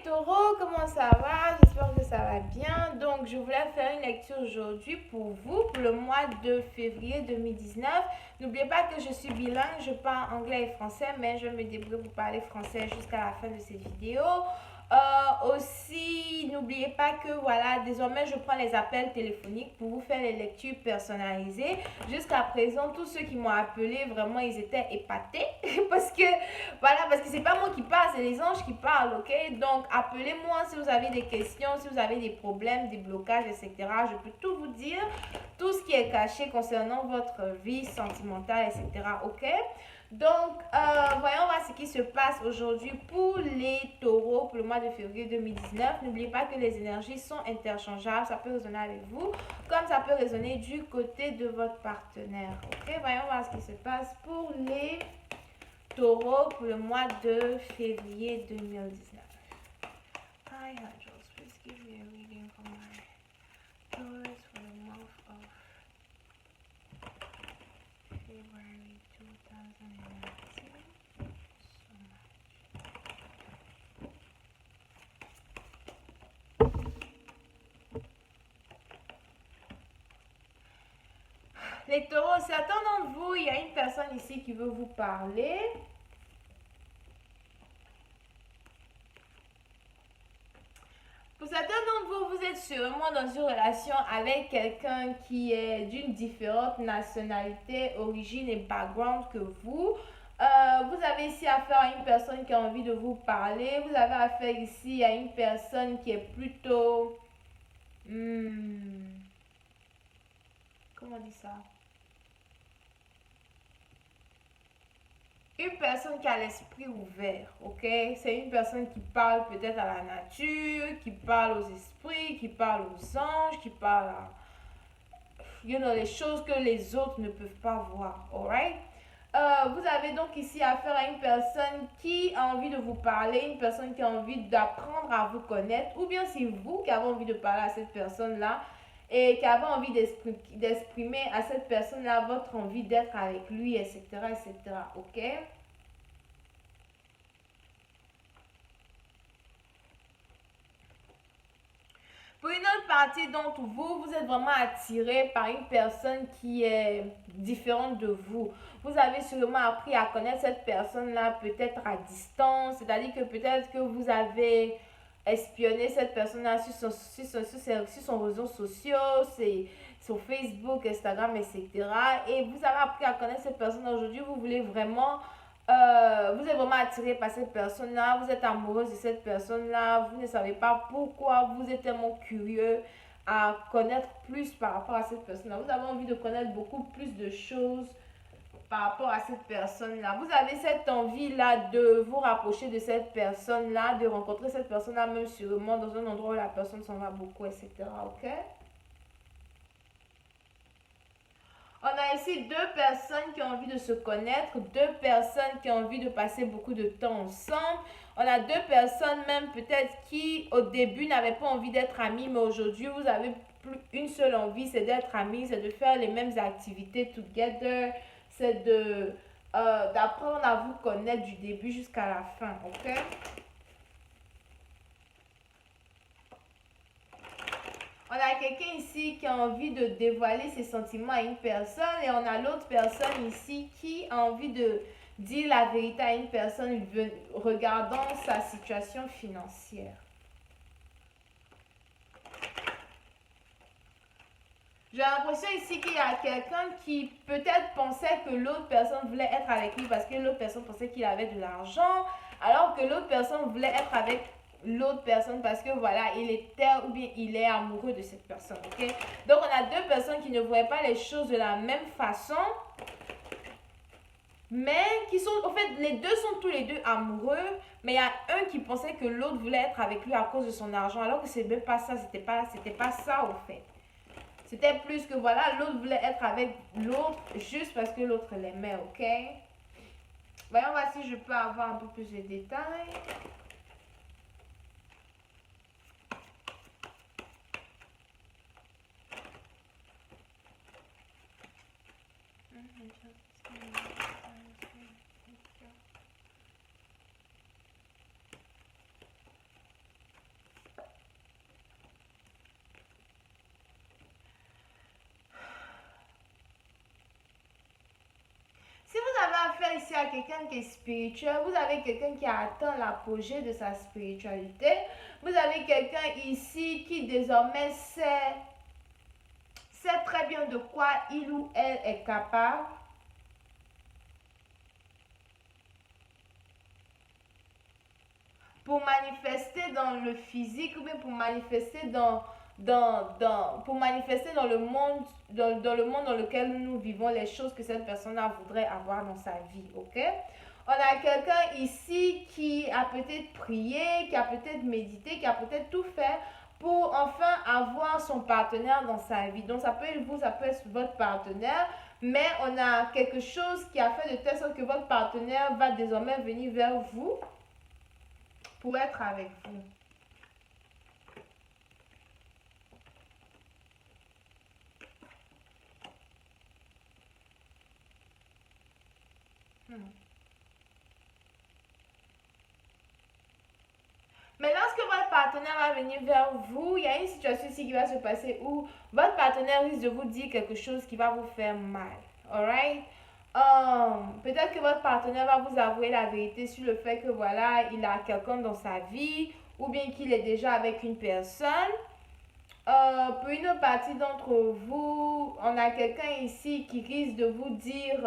taureaux, comment ça va? J'espère que ça va bien. Donc, je voulais faire une lecture aujourd'hui pour vous, pour le mois de février 2019. N'oubliez pas que je suis bilingue, je parle anglais et français, mais je me débrouille pour parler français jusqu'à la fin de cette vidéo. Aussi, n'oubliez pas que voilà, désormais je prends les appels téléphoniques pour vous faire les lectures personnalisées. Jusqu'à présent, tous ceux qui m'ont appelé, vraiment, ils étaient épatés parce que voilà, parce que c'est pas moi qui parle, c'est les anges qui parlent, ok? Donc, appelez-moi si vous avez des questions, si vous avez des problèmes, des blocages, etc. Je peux tout vous dire, tout ce qui est caché concernant votre vie sentimentale, etc. Ok? Donc, voyons voir ce qui se passe aujourd'hui pour les taureaux pour le mois de février 2019. N'oubliez pas que les énergies sont interchangeables. Ça peut résonner avec vous, comme ça peut résonner du côté de votre partenaire. Ok, voyons voir ce qui se passe pour les taureaux pour le mois de février 2019. Hi, angels, please give me a reading for my taurus for the month of February 2019. So much. Les taureaux, certains d'entre vous, il y a une personne ici qui veut vous parler. Pour certains d'entre vous, vous êtes sûrement dans une relation avec quelqu'un qui est d'une différente nationalité, origine et background que vous. Vous avez ici affaire à une personne qui a envie de vous parler. Vous avez affaire ici à une personne qui est plutôt... comment on dit ça? Une personne qui a l'esprit ouvert, ok? C'est une personne qui parle peut-être à la nature, qui parle aux esprits, qui parle aux anges, qui parle à, les choses que les autres ne peuvent pas voir, alright? Vous avez donc ici affaire à une personne qui a envie de vous parler, une personne qui a envie d'apprendre à vous connaître, ou bien c'est vous qui avez envie de parler à cette personne-là et qui avez envie d'exprimer à cette personne-là votre envie d'être avec lui, etc., etc., ok? Pour une autre partie d'entre vous, vous êtes vraiment attiré par une personne qui est différente de vous. Vous avez sûrement appris à connaître cette personne-là peut-être à distance, c'est-à-dire que peut-être que vous avez espionné cette personne-là sur son réseau social, sur Facebook, Instagram, etc. Et vous avez appris à connaître cette personne aujourd'hui, vous voulez vraiment vous êtes vraiment attiré par cette personne-là, vous êtes amoureuse de cette personne-là, vous ne savez pas pourquoi, vous êtes tellement curieux à connaître plus par rapport à cette personne-là. Vous avez envie de connaître beaucoup plus de choses par rapport à cette personne-là. Vous avez cette envie-là de vous rapprocher de cette personne-là, de rencontrer cette personne-là, même sûrement dans un endroit où la personne s'en va beaucoup, etc. Ok? On a ici deux personnes qui ont envie de se connaître, deux personnes qui ont envie de passer beaucoup de temps ensemble. On a deux personnes même peut-être qui au début n'avaient pas envie d'être amies, mais aujourd'hui vous avez plus une seule envie, c'est d'être amies, c'est de faire les mêmes activités together, c'est de d'apprendre à vous connaître du début jusqu'à la fin, ok? On a quelqu'un ici qui a envie de dévoiler ses sentiments à une personne et on a l'autre personne ici qui a envie de dire la vérité à une personne regardant sa situation financière. J'ai l'impression ici qu'il y a quelqu'un qui peut-être pensait que l'autre personne voulait être avec lui parce que l'autre personne pensait qu'il avait de l'argent, alors que l'autre personne voulait être avec l'autre personne parce que voilà, il était ou bien il est amoureux de cette personne, ok? Donc on a deux personnes qui ne voyaient pas les choses de la même façon, mais qui sont, en fait, les deux sont tous les deux amoureux, mais il y a un qui pensait que l'autre voulait être avec lui à cause de son argent, alors que c'est même pas ça, c'était pas ça au fait. C'était plus que voilà, l'autre voulait être avec l'autre juste parce que l'autre l'aimait, ok? Voyons voir si je peux avoir un peu plus de détails. a quelqu'un qui est spirituel, vous avez quelqu'un qui a atteint l'apogée de sa spiritualité, vous avez quelqu'un ici qui désormais sait très bien de quoi il ou elle est capable. Pour manifester dans le physique ou bien pour manifester pour manifester dans le monde dans le monde dans lequel nous vivons les choses que cette personne-là voudrait avoir dans sa vie, ok? On a quelqu'un ici qui a peut-être prié, qui a peut-être médité, qui a peut-être tout fait pour enfin avoir son partenaire dans sa vie. Donc ça peut être vous, ça peut être votre partenaire, mais on a quelque chose qui a fait de telle sorte que votre partenaire va désormais venir vers vous pour être avec vous. Mais lorsque votre partenaire va venir vers vous, il y a une situation ici qui va se passer où votre partenaire risque de vous dire quelque chose qui va vous faire mal. Alright? Peut-être que votre partenaire va vous avouer la vérité sur le fait que voilà, il a quelqu'un dans sa vie ou bien qu'il est déjà avec une personne. Pour une partie d'entre vous, on a quelqu'un ici qui risque de vous dire...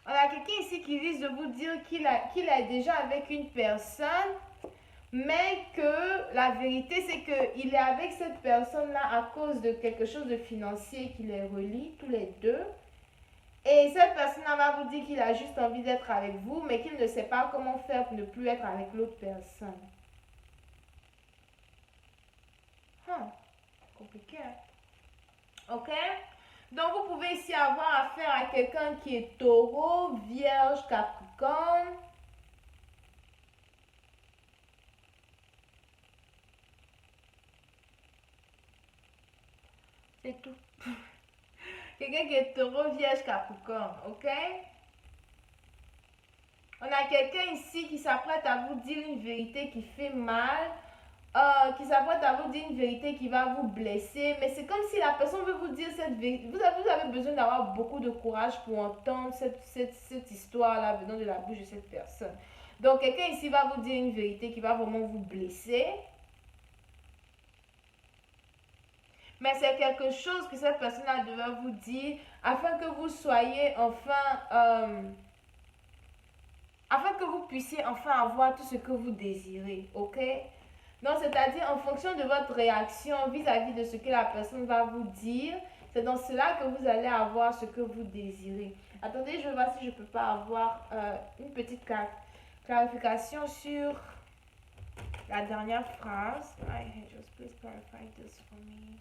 on a quelqu'un ici qui risque de vous dire qu'il est déjà avec une personne, mais que la vérité c'est qu'il est avec cette personne-là à cause de quelque chose de financier qui les relie tous les deux. Et cette personne-là va vous dire qu'il a juste envie d'être avec vous, mais qu'il ne sait pas comment faire pour ne plus être avec l'autre personne. Compliqué, hein? Ok? Donc, vous pouvez ici avoir affaire à quelqu'un qui est taureau, vierge, capricorne. C'est tout. Quelqu'un qui est taureau, vierge, capricorne, ok? On a quelqu'un ici qui s'apprête à vous dire une vérité qui fait mal, qui s'apprête à vous dire une vérité qui va vous blesser, mais c'est comme si la personne veut vous dire cette vérité. Vous avez besoin d'avoir beaucoup de courage pour entendre cette histoire-là venant de la bouche de cette personne. Donc, quelqu'un ici va vous dire une vérité qui va vraiment vous blesser. Mais c'est quelque chose que cette personne-là devrait vous dire afin que vous soyez enfin... afin que vous puissiez enfin avoir tout ce que vous désirez, ok? Donc, c'est-à-dire en fonction de votre réaction vis-à-vis de ce que la personne va vous dire, c'est dans cela que vous allez avoir ce que vous désirez. Attendez, je vais voir si je ne peux pas avoir une petite clarification sur la dernière phrase. Just please clarify this for me.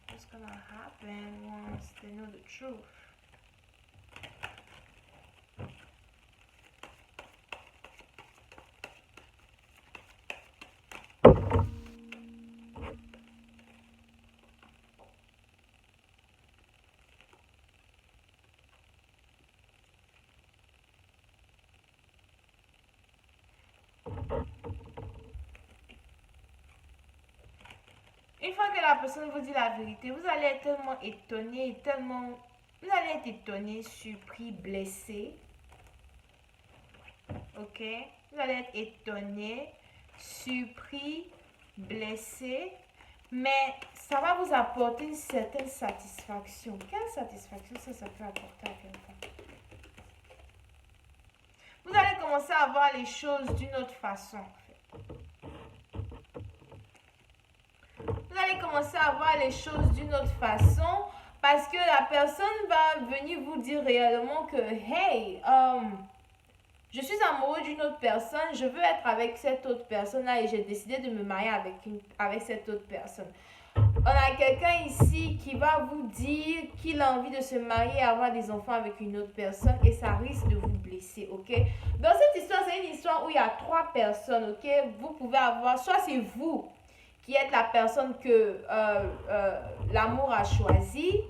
What's gonna happen once they know the truth? Une fois que la personne vous dit la vérité, vous allez être tellement étonné, vous allez être étonné, surpris, blessé. Ok? Vous allez être étonné, surpris, blessé. Mais ça va vous apporter une certaine satisfaction. Quelle satisfaction ça peut apporter à quelqu'un? Vous allez commencer à voir les choses d'une autre façon. Vous allez commencer à voir les choses d'une autre façon parce que la personne va venir vous dire réellement que hey, je suis amoureux d'une autre personne, je veux être avec cette autre personne-là et j'ai décidé de me marier avec cette autre personne. On a quelqu'un ici qui va vous dire qu'il a envie de se marier et avoir des enfants avec une autre personne et ça risque de vous blesser, ok? Dans cette histoire, c'est une histoire où il y a 3 personnes, ok? Vous pouvez avoir, soit c'est vous qui êtes la personne que l'amour a choisie,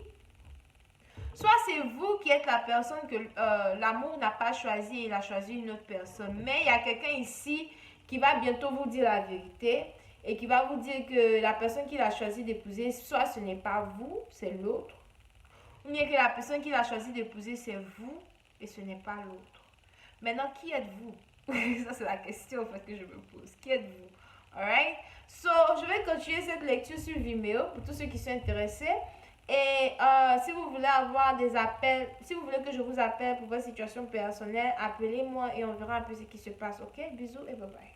soit c'est vous qui êtes la personne que l'amour n'a pas choisi et il a choisi une autre personne. Mais il y a quelqu'un ici qui va bientôt vous dire la vérité et qui va vous dire que la personne qu'il a choisi d'épouser, soit ce n'est pas vous, c'est l'autre. Ou bien que la personne qui a choisi d'épouser, c'est vous et ce n'est pas l'autre. Maintenant, qui êtes-vous? Ça, c'est la question en fait, que je me pose. Qui êtes-vous? Alright? So, je vais continuer cette lecture sur Vimeo pour tous ceux qui sont intéressés. Et si vous voulez avoir des appels, si vous voulez que je vous appelle pour votre situation personnelle, appelez-moi et on verra un peu ce qui se passe. Ok? Bisous et bye bye.